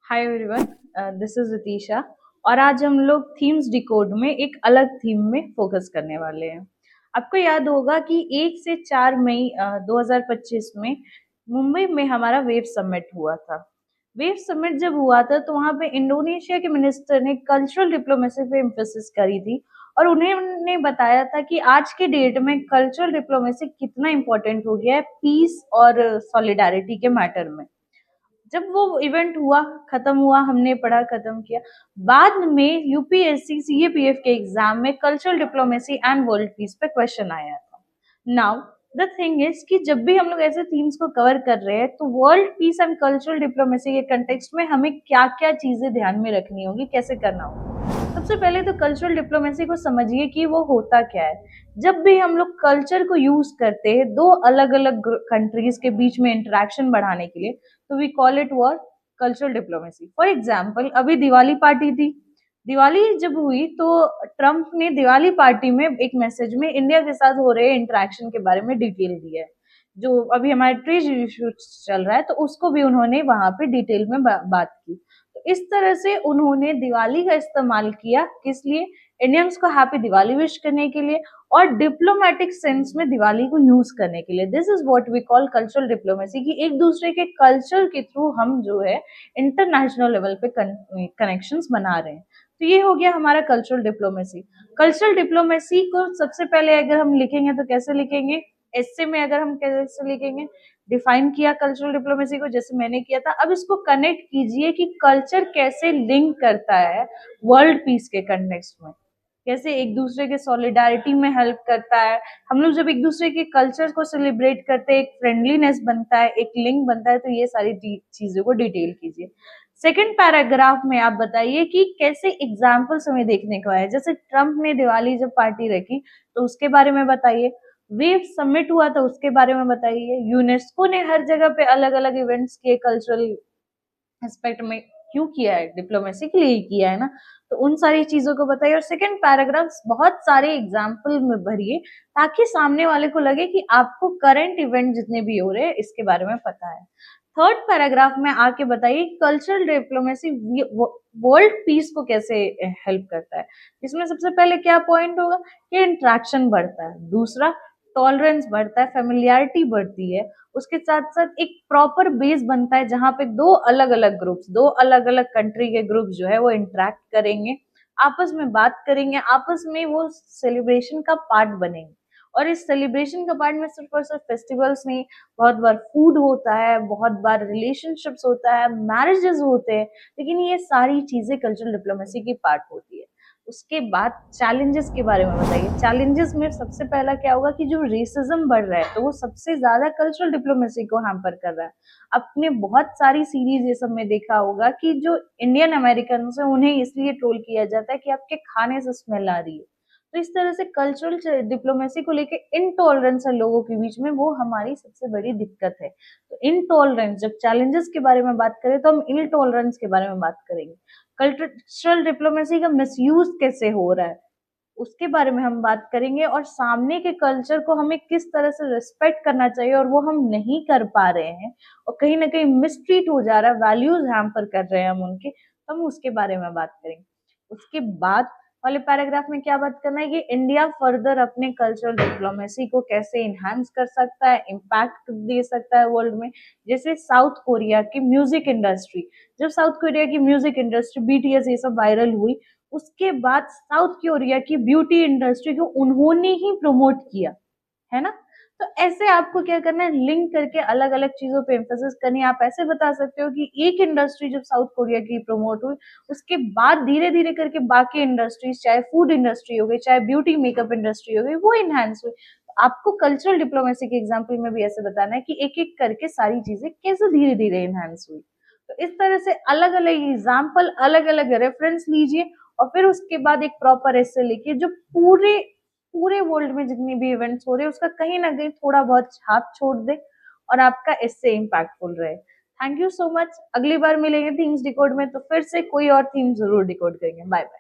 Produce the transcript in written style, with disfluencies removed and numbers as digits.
Hi everyone, this is Ritisha. और आज हम लोग थीम्स डिकोड में एक अलग थीम में फोकस करने वाले हैं। आपको याद होगा कि 1 से 4 मई 2025 में मुंबई में हमारा वेव समिट हुआ था। वेव समिट जब हुआ था तो वहां पे इंडोनेशिया के मिनिस्टर ने कल्चरल डिप्लोमेसी पे एम्फेसिस करी थी और उन्होंने बताया था कि आज के डेट में कल्चरल डिप्लोमेसी कितना इम्पोर्टेंट हो गया है पीस और सॉलिडारिटी के मैटर में। जब वो इवेंट हुआ, खत्म हुआ, हमने पढ़ा, खत्म किया। बाद में यूपीएससी सीएपीएफ के एग्जाम में cultural diplomacy and world peace पे क्वेश्चन आया था। नाउ द थिंग इज कि जब भी हम लोग ऐसे थीम्स को कवर कर रहे हैं तो world peace and cultural diplomacy के कंटेक्स्ट में हमें क्या क्या चीजें ध्यान में रखनी होगी, कैसे करना होगा। सबसे पहले तो कल्चरल डिप्लोमेसी को समझिए कि वो होता क्या है। जब भी हम लोग कल्चर को यूज करते हैं दो अलग अलग कंट्रीज के बीच में इंटरेक्शन बढ़ाने के लिए, तो we call it word cultural diplomacy. For example, अभी दिवाली पार्टी थी। दिवाली जब हुई तो ट्रम्प ने दिवाली पार्टी में एक मैसेज में इंडिया के साथ हो रहे इंटरेक्शन के बारे में डिटेल दिया है। जो अभी हमारे ट्रेड इशू चल रहा है तो उसको भी उन्होंने वहां पे डिटेल में बात की। तो इस तरह से उन्होंने दिवाली का इस्तेमाल किया, किस लिए? इंडियंस को हैप्पी दिवाली विश करने के लिए और डिप्लोमेटिक सेंस में दिवाली को यूज करने के लिए। This is what we call cultural diplomacy, कि एक दूसरे के कल्चर के थ्रू हम जो है इंटरनेशनल लेवल पे कनेक्शंस बना रहे हैं। तो ये हो गया हमारा कल्चरल डिप्लोमेसी। कल्चरल डिप्लोमेसी को सबसे पहले अगर हम लिखेंगे तो कैसे लिखेंगे? एस्से में अगर हम कैसे लिखेंगे? डिफाइन किया कल्चरल डिप्लोमेसी को, जैसे मैंने किया था। अब इसको कनेक्ट कीजिए कि कल्चर कैसे लिंक करता है वर्ल्ड पीस के कंटेक्स्ट में, कैसे एक दूसरे के सॉलिडारिटी में हेल्प करता है। हम लोग जब एक दूसरे के कल्चर को सेलिब्रेट करते हैं, एक फ्रेंडलीनेस बनता है, एक लिंक बनता है। तो ये सारी चीजों को डिटेल कीजिए। सेकंड पैराग्राफ में आप बताइए कि कैसे एग्जाम्पल्स हमें देखने को आए। जैसे ट्रम्प ने दिवाली जब पार्टी रखी तो उसके बारे में बताइए। वेव समिट हुआ था उसके बारे में बताइए। यूनेस्को ने हर जगह पे अलग अलग इवेंट्स किए कल्चरल एस्पेक्ट में। क्यों किया है? डिप्लोमेसी के लिए ही किया है ना। तो उन सारी चीजों को बताइए। और सेकंड पैराग्राफ बहुत सारे एग्जाम्पल में भरिए ताकि सामने वाले को लगे कि आपको करंट इवेंट जितने भी हो रहे हैं इसके बारे में पता है। थर्ड पैराग्राफ में आके बताइए कल्चरल डिप्लोमेसी वर्ल्ड पीस को कैसे हेल्प करता है। इसमें सबसे पहले क्या पॉइंट होगा कि इंट्रैक्शन बढ़ता है, दूसरा टॉलरेंस बढ़ता है, फेमिलियरिटी बढ़ती है, उसके साथ साथ एक प्रॉपर बेस बनता है जहां पे दो अलग अलग ग्रुप्स, दो अलग अलग कंट्री के ग्रुप्स जो है वो इंटरेक्ट करेंगे, आपस में बात करेंगे, आपस में वो सेलिब्रेशन का पार्ट बनेंगे। और इस सेलिब्रेशन का पार्ट में सिर्फ और सिर्फ फेस्टिवल्स नहीं, बहुत बार फूड होता है, बहुत बार रिलेशनशिप्स होता है, मैरिजेस होते हैं। लेकिन ये सारी चीजें कल्चरल डिप्लोमेसी की पार्ट होती है। उसके बाद चैलेंजेस के बारे में बताइए। चैलेंजेस में सबसे पहला क्या होगा कि जो रेसिज्म बढ़ रहा है तो वो सबसे ज्यादा कल्चरल डिप्लोमेसी को हैम्पर कर रहा है। आपने बहुत सारी सीरीज ये सब में देखा होगा कि जो इंडियन अमेरिकन है उन्हें इसलिए ट्रोल किया जाता है कि आपके खाने से स्मेल आ रही है। तो इस तरह से कल्चरल डिप्लोमेसी को लेके इनटॉलरेंस है लोगों के बीच में, वो हमारी सबसे बड़ी दिक्कत है। तो इनटॉलरेंस, जब चैलेंजेस के बारे में बात करें तो हम इनटॉलरेंस के बारे में बात करेंगे। कल्चरल डिप्लोमेसी का मिसयूज कैसे हो रहा है उसके बारे में हम बात करेंगे। और सामने के कल्चर को हमें किस तरह से रिस्पेक्ट करना चाहिए और वो हम नहीं कर पा रहे हैं और कहीं ना कहीं मिसट्रीट हो जा रहा है, वैल्यूज हैम्पर कर रहे हैं हम उनके, तो हम उसके बारे में बात करेंगे। उसके बाद वाले पैराग्राफ में क्या बात करना है कि इंडिया फर्दर अपने कल्चरल डिप्लोमेसी को कैसे इनहांस कर सकता है, इम्पैक्ट दे सकता है वर्ल्ड में। जैसे साउथ कोरिया की म्यूजिक इंडस्ट्री, जब साउथ कोरिया की म्यूजिक इंडस्ट्री बीटीएस ये सब वायरल हुई, उसके बाद साउथ कोरिया की ब्यूटी इंडस्ट्री को उन्होंने ही प्रमोट किया, है ना। तो ऐसे आपको क्या करना है, लिंक करके अलग अलग चीजों पे एम्फेसिस करनी है। आप ऐसे बता सकते हो कि एक इंडस्ट्री जब साउथ कोरिया की प्रमोट हुई उसके बाद धीरे धीरे करके बाकी इंडस्ट्रीज, चाहे फूड इंडस्ट्री हो गई, चाहे ब्यूटी मेकअप इंडस्ट्री हो गई, वो इनहेंस हुई। तो आपको कल्चरल डिप्लोमेसी के एग्जाम्पल में भी ऐसे बताना है कि एक एक करके सारी चीजें कैसे धीरे धीरे इनहेंस हुई। तो इस तरह से अलग अलग एग्जाम्पल, अलग अलग रेफरेंस लीजिए और फिर उसके बाद एक प्रॉपर एसे लिखिए जो पूरे पूरे वर्ल्ड में जितनी भी इवेंट्स हो रहे हैं उसका कहीं ना कहीं थोड़ा बहुत छाप छोड़ दे और आपका इससे इम्पैक्टफुल रहे। Thank you so much. अगली बार मिलेंगे थीम्स डिकोड में तो फिर से कोई और थीम जरूर डिकोड करेंगे। Bye bye.